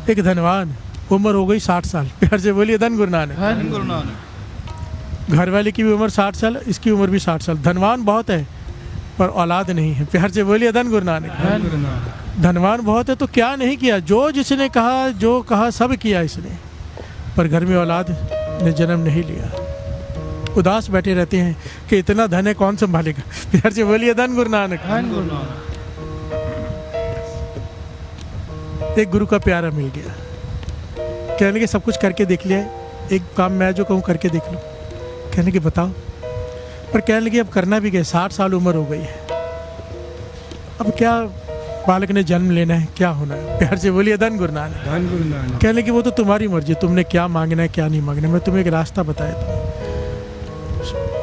एक धनवान, उम्र हो गई 60 साल, प्यार से बोलिए धन गुरु नानक। धन गुरु नानक। घर वाले की भी उम्र 60 साल, इसकी उम्र भी 60 साल। धनवान बहुत है पर औलाद नहीं है, प्यार से बोलिए धन गुरु नानक। धन गुरु नानक। धनवान बहुत है तो क्या नहीं किया, जो जिसने कहा जो कहा सब किया इसने, पर घर में औलाद ने जन्म नहीं लिया। उदास बैठे रहते हैं कि इतना धन है कौन संभालेगा, प्यार से बोलिए धन गुरु नानक। धन गुरु नानक। एक गुरु का प्यारा मिल गया, कहने लगे सब कुछ करके देख लिया है, एक काम मैं जो कहूँ करके देख लो। कहने के बताओ, पर कहने लगे अब करना भी गया, 60 साल उम्र हो गई है, अब क्या बालक ने जन्म लेना है, क्या होना है, प्यार से बोलिए धन गुरु नानक। धन गुरु नानक। कहने की वो तो तुम्हारी मर्जी, तुमने क्या मांगना है क्या नहीं मांगना है, मैं तुम्हें एक रास्ता बताया था।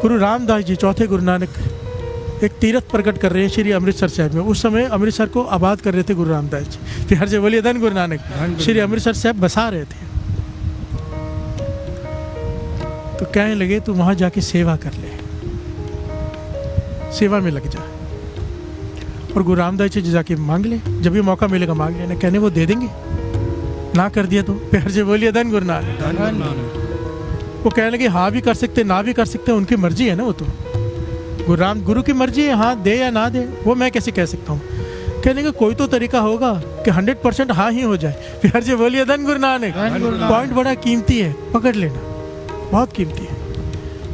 गुरु रामदास जी चौथे गुरु नानक एक तीर्थ प्रकट कर रहे हैं श्री अमृतसर साहब में। उस समय अमृतसर को आबाद कर रहे थे गुरु रामदास जी, प्यार से बोलिए धन गुरु नानक। श्री अमृतसर साहब बसा रहे थे, तो कहने लगे तू वहां जाके सेवा कर ले, सेवा में लग जा, और गुरु रामदास जी जाके मांग ले, जब भी मौका मिलेगा मांग लेना। कहने वो दे देंगे, ना कर दिया तो प्यार से बोलिए धन गुरु नानक। धन गुरु नानक। वो कहने लगे हाँ भी कर सकते ना भी कर सकते, उनकी मर्जी है ना, वो तो गुरु की मर्जी है, हाँ दे या ना दे, वो मैं कैसे कह सकता हूँ। कहने का कोई तो तरीका होगा कि 100% हाँ ही हो जाए, प्यार से बोलिए धन गुरु नानक। पॉइंट बड़ा कीमती है, पकड़ लेना, बहुत कीमती है।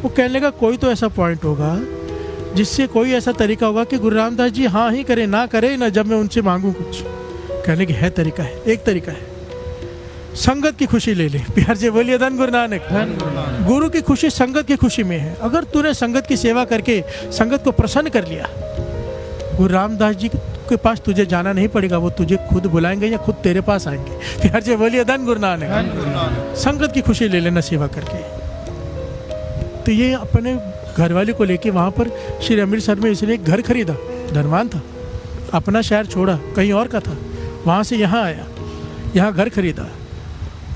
वो कहने लगा कोई तो ऐसा पॉइंट होगा जिससे कोई ऐसा तरीका होगा कि गुरु रामदास जी हाँ ही करे ना करे ना, जब मैं उनसे मांगू कुछ। कहने की है तरीका है, एक तरीका है, संगत की खुशी ले ले, प्यार से बोलिए धन गुरु नानक। धन गुरु नानक। गुरु की खुशी संगत की खुशी में है। अगर तूने संगत की सेवा करके संगत को प्रसन्न कर लिया, गुरु रामदास जी के पास तुझे जाना नहीं पड़ेगा, वो तुझे खुद बुलाएंगे या खुद तेरे पास आएंगे, प्यार से बोलिए धन गुरु नानक। धन गुरु नानक। संगत की खुशी ले लेना सेवा करके। तो ये अपने घरवाले को लेके वहाँ पर श्री अमृतसर में इसने एक घर खरीदा, धनवान था, अपना शहर छोड़ा, कहीं और का था, वहाँ से यहाँ आया, यहाँ घर खरीदा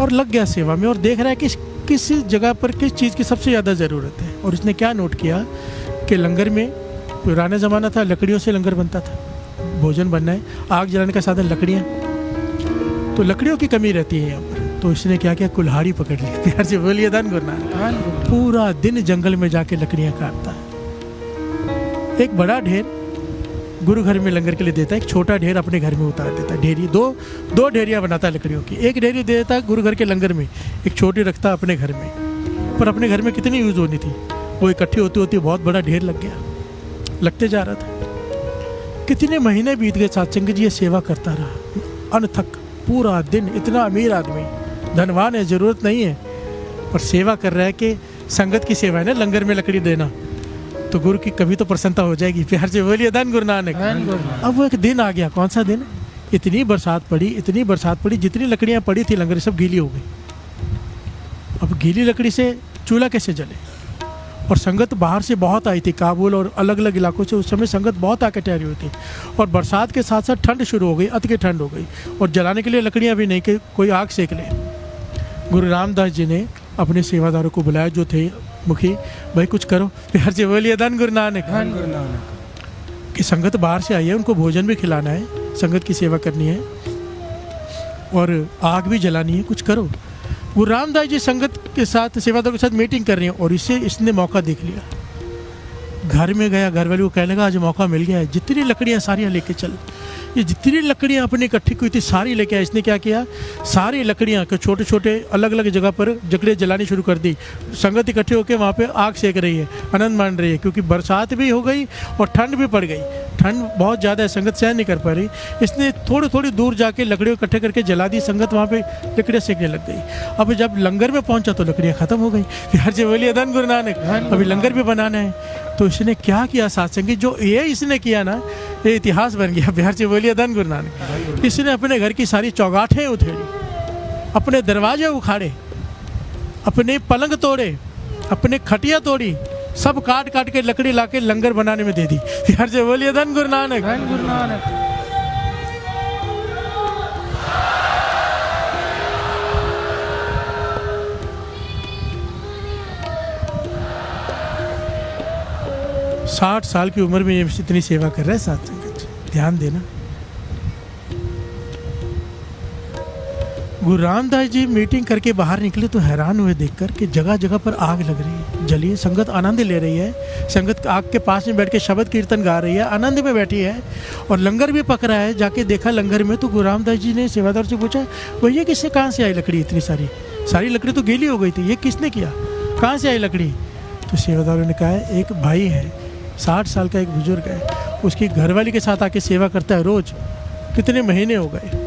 और लग गया सेवा में, और देख रहा है कि किस जगह पर किस चीज़ की सबसे ज़्यादा ज़रूरत है। और इसने क्या नोट किया कि लंगर में, पुराना ज़माना था, लकड़ियों से लंगर बनता था, भोजन बनना है, आग जलाने का साधन लकड़ियाँ, तो लकड़ियों की कमी रहती है यहाँ पर। तो इसने क्या किया, कुल्हाड़ी पकड़ ली, प्यार से बोलिए धन गुरु नानक। पूरा दिन जंगल में जाके लकड़ियाँ काटता है, एक बड़ा ढेर गुरु घर में लंगर के लिए देता है, एक छोटा ढेर अपने घर में उतार देता है। ढेरी दो ढेरियाँ बनाता है लकड़ियों की, एक ढेरी दे देता है गुरु घर के लंगर में, एक छोटी रखता है अपने घर में। पर अपने घर में कितनी यूज़ होनी थी, वो इकट्ठी होती होती बहुत बड़ा ढेर लग गया, लगते जा रहा था। कितने महीने बीत गए सत्संग जी, ये सेवा करता रहा अनथक पूरा दिन। इतना अमीर आदमी, धनवान है, ज़रूरत नहीं है, पर सेवा कर रहा है कि संगत की सेवा है ना, लंगर में लकड़ी देना, तो गुरु की कभी तो प्रसन्नता हो जाएगी, प्यार से बोलिए धन गुरु नानक। अब वो एक दिन आ गया, कौन सा दिन, इतनी बरसात पड़ी, जितनी लकड़ियाँ पड़ी थी लंगर सब गीली हो गई। अब गीली लकड़ी से चूल्हा कैसे जले, और संगत बाहर से बहुत आई थी, काबुल और अलग अलग इलाकों से उस समय संगत बहुत आके ठहरी हुई थी, और बरसात के साथ साथ ठंड शुरू हो गई, अति की ठंड हो गई, और जलाने के लिए लकड़ियाँ भी नहीं कि कोई आग सेक ले। गुरु रामदास जी ने अपने सेवादारों को बुलाया जो थे मुखी, भाई कुछ करो, प्यार से बोलिए धन गुरु नानक। धन गुरु नानक। कि संगत बाहर से आई है, उनको भोजन भी खिलाना है, संगत की सेवा करनी है और आग भी जलानी है, कुछ करो। गुरु रामदास जी संगत के साथ, सेवादारों के साथ मीटिंग कर रही हैं, और इसने मौका देख लिया, घर में गया, घर वाले को कहने लगा आज मौका मिल गया है, जितनी लकड़ियाँ सारियाँ लेके चल। ये जितनी लकड़ियाँ अपनी इकट्ठी हुई थी सारी लेके आया। इसने क्या किया, सारी लकड़ियाँ के छोटे छोटे अलग अलग जगह पर लकड़ियाँ जलानी शुरू कर दी। संगत इकट्ठी होकर वहाँ पे आग सेक रही है, आनंद मान रही है, क्योंकि बरसात भी हो गई और ठंड भी पड़ गई, ठंड बहुत ज़्यादा है, संगत सहन नहीं कर पा रही। इसने थोड़ी थोड़ी दूर जाके लकड़ियों इकट्ठे करके जला दी, संगत वहाँ पे लकड़ियाँ सेकने लग गई। अब जब लंगर में पहुँचा तो लकड़ियाँ ख़त्म हो गई। प्यार से बोलिए धन गुरु नानक। अभी लंगर भी बनाना है, तो इसने क्या किया सत्संगी, जो ये इसने किया ना, ये इतिहास बन गया। प्यार से बोलिए धन गुरु नानक। इसने अपने घर की सारी चौगाठें उधेड़ी, अपने दरवाजे उखाड़े, अपने पलंग तोड़े, अपने खटिया तोड़ी, सब काट काट के लकड़ी लाके लंगर बनाने में दे दी। प्यार से बोलिए धन गुरु नानक। धन गुरु नानक। 60 साल की उम्र में ये इतनी सेवा कर रहा है साथ संगत, ध्यान देना। गुरु रामदास जी मीटिंग करके बाहर निकले तो हैरान हुए देखकर कि जगह जगह पर आग लग रही है, जली है। संगत आनंद ले रही है, संगत आग के पास में बैठ के शब्द कीर्तन गा रही है, आनंद में बैठी है और लंगर भी पक रहा है। जाके देखा लंगर में तो गुरु रामदास जी ने सेवादार से पूछा, भैया किससे कहाँ से आई लकड़ी इतनी सारी? सारी लकड़ी तो गीली हो गई थी, ये किसने किया, कहाँ से आई लकड़ी? तो सेवादारों ने कहा है एक भाई है, 60 साल का एक बुजुर्ग है, उसकी घरवाली के साथ आके सेवा करता है रोज़, कितने महीने हो गए,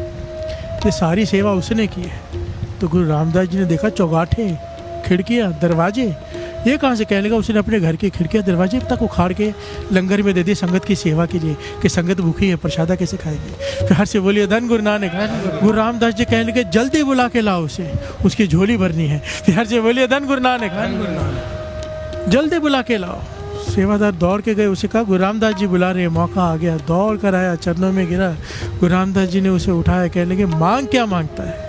ये सारी सेवा उसने की है। तो गुरु रामदास जी ने देखा चौगाठे, खिड़कियाँ, दरवाजे, ये कहाँ से? कहने लगा उसने अपने घर की खिड़कियाँ दरवाजे तक उखाड़ के लंगर में दे दी संगत की सेवा के लिए कि संगत भूखी है, प्रसादा कैसे खाएगी। प्यार से बोलिए धन गुरु नानक। गुरु रामदास जी कहने लगे जल्दी बुला के लाओ उसे, उसकी झोली भरनी है। प्यार से बोलिए धन गुरु नानक। जल्दी बुला के लाओ। सेवादार दौड़ के गए, उसे कहा गुरु रामदास जी बुला रहे हैं। मौका आ गया, दौड़ कर आया, चरणों में गिरा। गुरु रामदास जी ने उसे उठाया, कहने लगे मांग क्या मांगता है?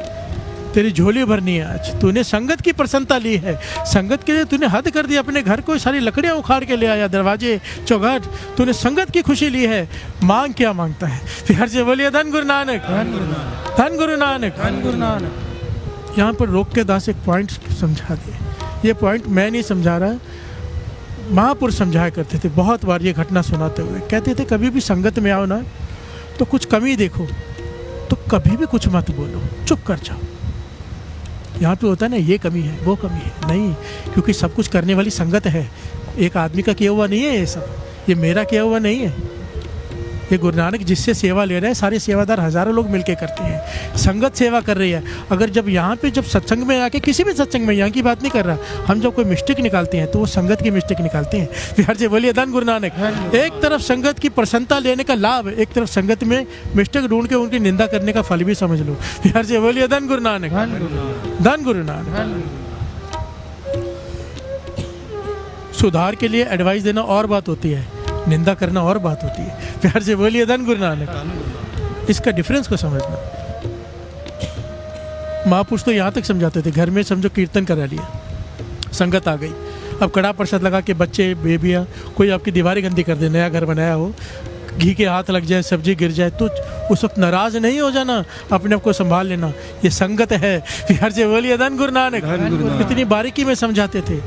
तेरी झोली भरनी है आज, तूने संगत की प्रसन्नता ली है, संगत के लिए तूने हद कर दी, अपने घर को सारी लकड़ियां उखाड़ के ले आया, दरवाजे चौगाट, तूने संगत की खुशी ली है, मांग क्या मांगता है? फिर से बोलिए धन गुरु नानक, धन गुरु नानक, धन गुरु नानक। यहाँ पर रोक के दास एक पॉइंट समझा दिए। ये पॉइंट मैं नहीं समझा रहा, महापुरुष समझाया करते थे। बहुत बार ये घटना सुनाते हुए कहते थे कभी भी संगत में आओ ना तो कुछ कमी देखो तो कभी भी कुछ मत बोलो, चुप कर जाओ। यहाँ पे होता है ना ये कमी है वो कमी है, नहीं, क्योंकि सब कुछ करने वाली संगत है। एक आदमी का किया हुआ नहीं है ये सब, ये मेरा किया हुआ नहीं है। ये गुरु नानक जिससे सेवा ले रहे हैं, सारे सेवादार हज़ारों लोग मिलके करते हैं, संगत सेवा कर रही है। अगर जब यहाँ पे जब सत्संग में आके, किसी भी सत्संग में, यहाँ की बात नहीं कर रहा, हम जब कोई मिस्टेक निकालते हैं तो वो संगत की मिस्टेक निकालते हैं। बिहार से बोलिए धन गुरु नानक। एक तरफ संगत की प्रसन्नता लेने का लाभ, एक तरफ संगत में मिस्टेक ढूंढ के उनकी निंदा करने का फल भी समझ लो। बिहार से बोलिए धन गुरु नानक, धन गुरु नानक। सुधार के लिए एडवाइस देना और बात होती है, निंदा करना और बात होती है। प्यार से बोलिए धन गुरु नानक। इसका डिफरेंस को समझना। महापुरुष तो यहाँ तक समझाते थे, घर में समझो कीर्तन करा लिया, संगत आ गई, अब कड़ा प्रसाद लगा के बच्चे बेबियाँ कोई आपकी दीवारें गंदी कर दे, नया घर बनाया हो, घी के हाथ लग जाए, सब्जी गिर जाए, तो उस वक्त नाराज नहीं हो जाना, अपने आप को संभाल लेना, ये संगत है। प्यार से बोलिए धन गुरु नानक। इतनी बारीकी में समझाते थे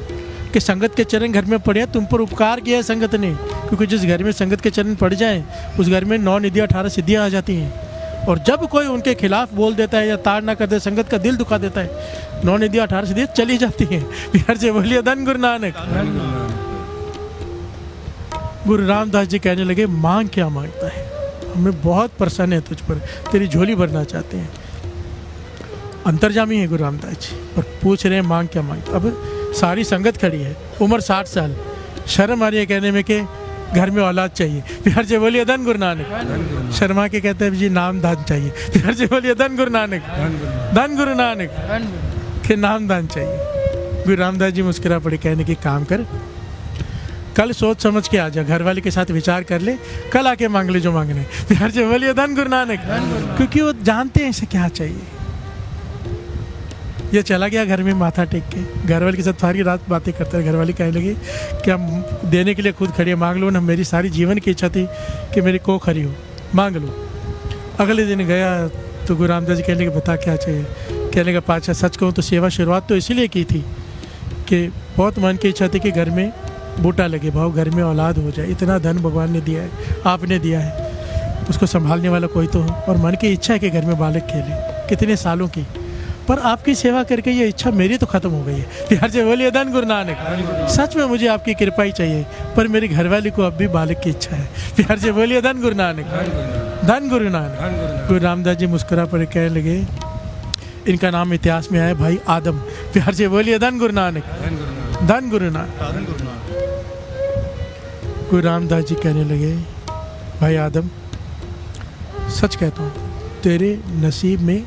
कि संगत के चरण घर में पड़े, तुम पर उपकार किया है संगत ने, क्योंकि जिस घर में संगत के चरण पड़ जाएं उस घर में 9 निधियाँ 18 सिद्धियाँ आ जाती हैं। और जब कोई उनके खिलाफ बोल देता है या ताड़ ना कर दे, संगत का दिल दुखा देता है, 9 निधियाँ 18 सिद्धियाँ चली जाती हैं। बिहार से बोलिए धन गुरु नानक। गुरु रामदास जी कहने लगे मांग क्या मांगता है, हमें बहुत प्रसन्न है तुझ पर, तेरी झोली भरना चाहते हैं। अंतर्जामी है गुरु रामदास जी और पूछ रहे हैं मांग क्या मांगता। अब सारी संगत खड़ी है, उम्र 60 साल, शर्म आ रही है कहने में कि घर में औलाद चाहिए। बिहार से बोलिए धन गुरु नानक। शर्मा के कहते हैं जी नाम दान चाहिए। बिहार से बोलिए धन गुरु नानक, धन गुरु नानक के नाम दान चाहिए। गुरु रामदास जी मुस्कुरा पड़े, कहने की काम कर, कल सोच समझ के आ जा, घर वाले के साथ विचार कर ले, कल आके मांग ले जो मांगने। बिहार से बोलिए धन गुरु नानक। क्योंकि वो जानते हैं इसे क्या चाहिए। ये चला गया घर में माथा टेक के, घर वाले के साथ सारी रात बातें करते रहे। घर वाली कहने लगी कि हम देने के लिए खुद खड़ी है, मांग लो ना, मेरी सारी जीवन की इच्छा थी कि मेरी को खड़ी हो, मांग लो। अगले दिन गया तो गुरु रामदास जी कहने लगे बता क्या चाहिए। कहने लगा पाचा सच कहूँ तो सेवा शुरुआत तो इसीलिए की थी कि बहुत मन की इच्छा थी कि घर में बूटा लगे, भाव घर में औलाद हो जाए, इतना धन भगवान ने दिया है, आपने दिया है, उसको संभालने वाला कोई तो हो, और मन की इच्छा है कि घर में बालक खेले, कितने सालों की, पर आपकी सेवा करके ये इच्छा मेरी तो खत्म हो गई है। प्यार से बोलिए धन गुरु नानक। सच में मुझे आपकी कृपा ही चाहिए, पर मेरी घरवाली को अब भी बालक की इच्छा है। प्यार से बोलिए धन गुरु नानक, धन गुरु नानक। गुरु रामदास जी मुस्कुरा पड़े, कहने लगे इनका नाम इतिहास में आया भाई आदम। प्यार से बोलिए धन गुरु नानक, धन गुरु नानक। गुरु रामदास जी कहने लगे भाई आदम, सच कहता हूँ तेरे नसीब में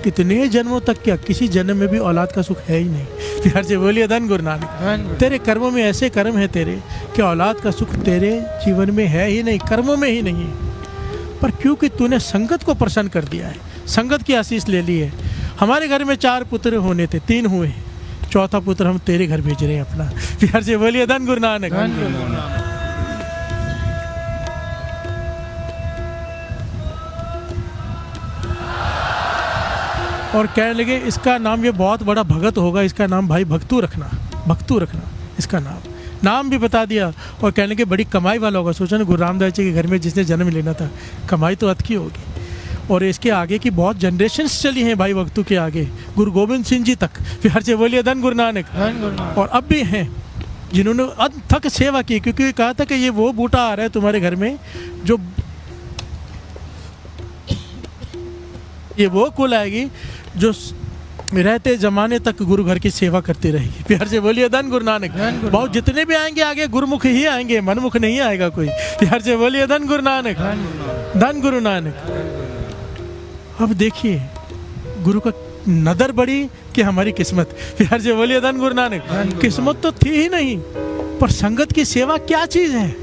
कितने जन्मों तक क्या किसी जन्म में भी औलाद का सुख है ही नहीं। प्यार से बोलिए धन गुरु नानक। तेरे कर्मों में ऐसे कर्म है तेरे कि औलाद का सुख तेरे जीवन में है ही नहीं, कर्मों में ही नहीं है। पर क्योंकि तूने संगत को प्रसन्न कर दिया है, संगत की आशीष ले ली है। हमारे घर में 4 पुत्र होने थे, 3 हुए, चौथा पुत्र हम तेरे घर भेज रहे हैं अपना। प्यार से बोलिए धन गुरु नानक। और कहने लगे इसका नाम, ये बहुत बड़ा भगत होगा, इसका नाम भाई भक्तू रखना, भक्तू रखना इसका नाम भी बता दिया। और कहने लगे बड़ी कमाई वाला होगा। सोचा ना गुरु रामदास जी के घर में जिसने जन्म लेना था, कमाई तो अतकी होगी। और इसके आगे की बहुत जनरेशन्स चली हैं भाई भक्तू के आगे, गुरु गोविंद सिंह जी तक, फिर से बोलिए धन गुरु नानक। धन गुरु नानक। और अब भी हैं जिन्होंने अथक सेवा की, क्योंकि कहा था कि ये वो बूटा आ रहा है तुम्हारे घर में जो, ये वो कुल आएगी जो रहते ज़माने तक गुरु घर की सेवा करती रहेगी। प्यार से बोलिए धन गुरु नानक। बहुत जितने भी आएंगे आगे गुरुमुख ही आएंगे, मनमुख नहीं आएगा कोई। प्यार से बोलिए धन गुरु नानक, धन गुरु नानक। अब देखिए गुरु का नदर बड़ी कि हमारी किस्मत। प्यार से बोलिए धन गुरु नानक। किस्मत तो थी ही नहीं, पर संगत की सेवा क्या चीज़ है।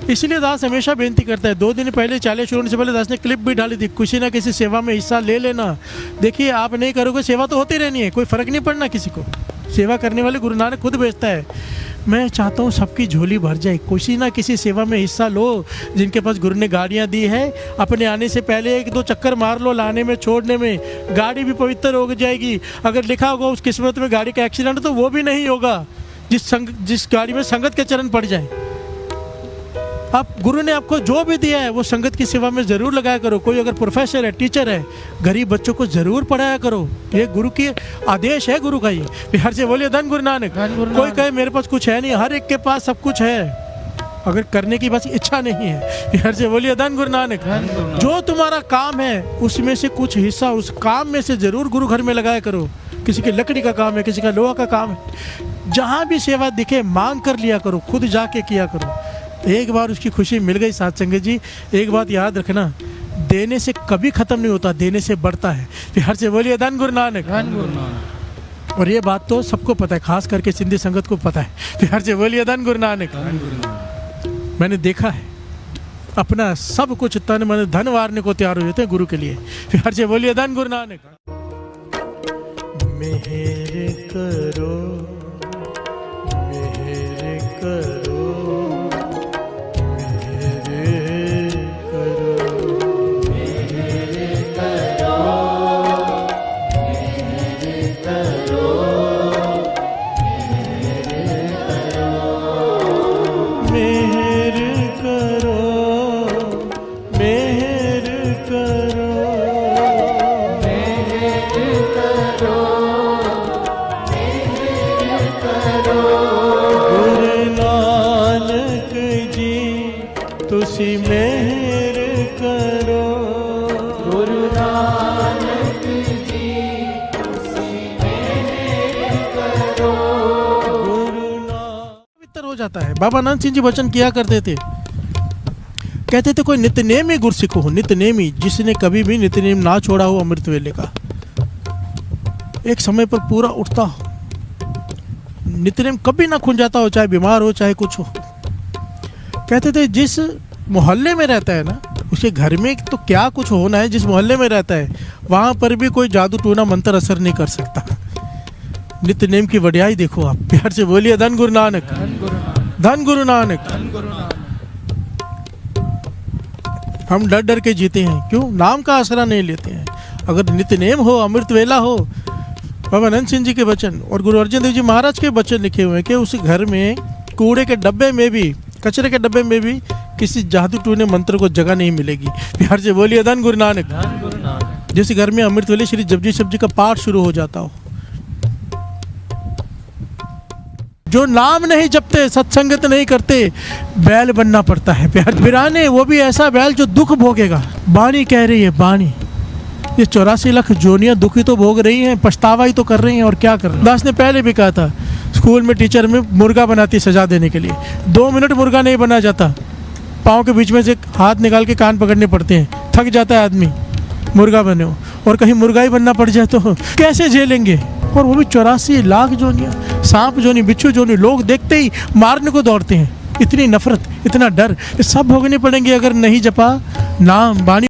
इसलिए दास हमेशा बेनती करता है। 2 दिन पहले चालीसा शुरू होने से पहले दास ने क्लिप भी डाली थी, किसी ना किसी सेवा में हिस्सा ले लेना। देखिए आप नहीं करोगे सेवा तो होती रहनी है, कोई फ़र्क नहीं पड़ना किसी को। सेवा करने वाले गुरु नानक खुद भेजता है। मैं चाहता हूँ सबकी झोली भर जाए, किसी ना किसी सेवा में हिस्सा लो। जिनके पास गुरु ने गाड़ियाँ दी है, अपने आने से पहले 1-2 चक्कर मार लो, लाने में छोड़ने में, गाड़ी भी पवित्र हो जाएगी। अगर लिखा होगा उस किस्मत में गाड़ी का एक्सीडेंट तो वो भी नहीं होगा जिस गाड़ी में संगत के चरण पड़ जाए। आप गुरु ने आपको जो भी दिया है वो संगत की सेवा में ज़रूर लगाया करो। कोई अगर प्रोफेसर है, टीचर है, गरीब बच्चों को ज़रूर पढ़ाया करो। ये गुरु की आदेश है, गुरु का ये। बिहार से बोलिए धन गुरु नानक। कोई कहे मेरे पास कुछ है नहीं, हर एक के पास सब कुछ है, अगर करने की बस इच्छा नहीं है। बिहार से बोलिए धन गुरु नानक। जो तुम्हारा काम है उसमें से कुछ हिस्सा उस काम में से ज़रूर गुरु घर में लगाया करो। किसी की लकड़ी का काम है, किसी का लोहा का काम है, जहाँ भी सेवा दिखे मांग कर लिया करो, खुद जाके किया करो। एक बार उसकी खुशी मिल गई साथ संगत जी, एक बात याद रखना, देने से कभी ख़त्म नहीं होता, देने से बढ़ता है। बिहार से बोलिए धन गुरु नानक। और ये बात तो सबको पता है, खास करके सिंधी संगत को पता है। बिहार से बोलिए धन गुरु नानक। मैंने देखा है, अपना सब कुछ तन मन धन वारने को तैयार हो जाते हैं गुरु के लिए। बिहार से बोलिए धन गुरु नानक। मेहर करो, मेहर करो, तुसी मेहर करो, गुरु नानक जी तुसी मेहर करो, गुरु नानक। पवित्र हो जाता है। बाबा नानक सिंह जी वचन किया करते थे, कहते थे कोई नित्यनेमी गुरसिख हो, नित्यनेमी, जिसने कभी भी नित्यनेम ना छोड़ा हो अमृत वेले का, एक समय पर पूरा उठता हो, नित्यनेम कभी ना खुल जाता हो, चाहे बीमार हो चाहे कुछ हो। कहते थे जिस मोहल्ले में रहता है ना, उसके घर में तो क्या कुछ होना है, जिस मोहल्ले में रहता है वहाँ पर भी कोई जादू टूना मंत्र असर नहीं कर सकता। नित्यनेम की वड्याई देखो आप। प्यार से बोलिए धन गुरु नानक, धन गुरु नानक। हम डर डर के जीते हैं, क्यों? नाम का आसरा नहीं लेते हैं। अगर नित्यनेम हो, अमृत वेला हो, बाबा नंद सिंह जी के वचन और गुरु अर्जन देव जी महाराज के वचन लिखे हुए हैं कि उस घर में कूड़े के डब्बे में भी, कचरे के डब्बे में भी किसी जादू टूने मंत्र को जगह नहीं मिलेगी। बिहार से बोलिए धन गुरु नानक। जिस घर में अमृत वेले श्री जपजी शब्द जी का पाठ शुरू हो जाता हो, जो नाम नहीं जपते, सत्संगत नहीं करते, बैल बनना पड़ता है। प्यार बिराने, वो भी ऐसा बैल जो दुख भोगेगा। बाणी कह रही है, बाणी, ये 84 लाख जोनियां दुखी तो भोग रही हैं, पछतावा ही तो कर रही हैं, और क्या कर रही हैं। दास ने पहले भी कहा था, स्कूल में टीचर में मुर्गा बनाती सजा देने के लिए, 2 मिनट मुर्गा नहीं बना जाता, पाँव के बीच में से हाथ निकाल के कान पकड़ने पड़ते हैं, थक जाता है आदमी मुर्गा बने हो। और कहीं मुर्गा ही बनना पड़ जाए तो कैसे झेलेंगे। और वो भी 84 लाख जोनियाँ, सांप जोनी, बिच्छू जोनी, लोग देखते ही मारने को दौड़ते हैं। इतनी नफरत, इतना डर, ये सब भोगने पड़ेंगे अगर नहीं जपा नाम, बाणी।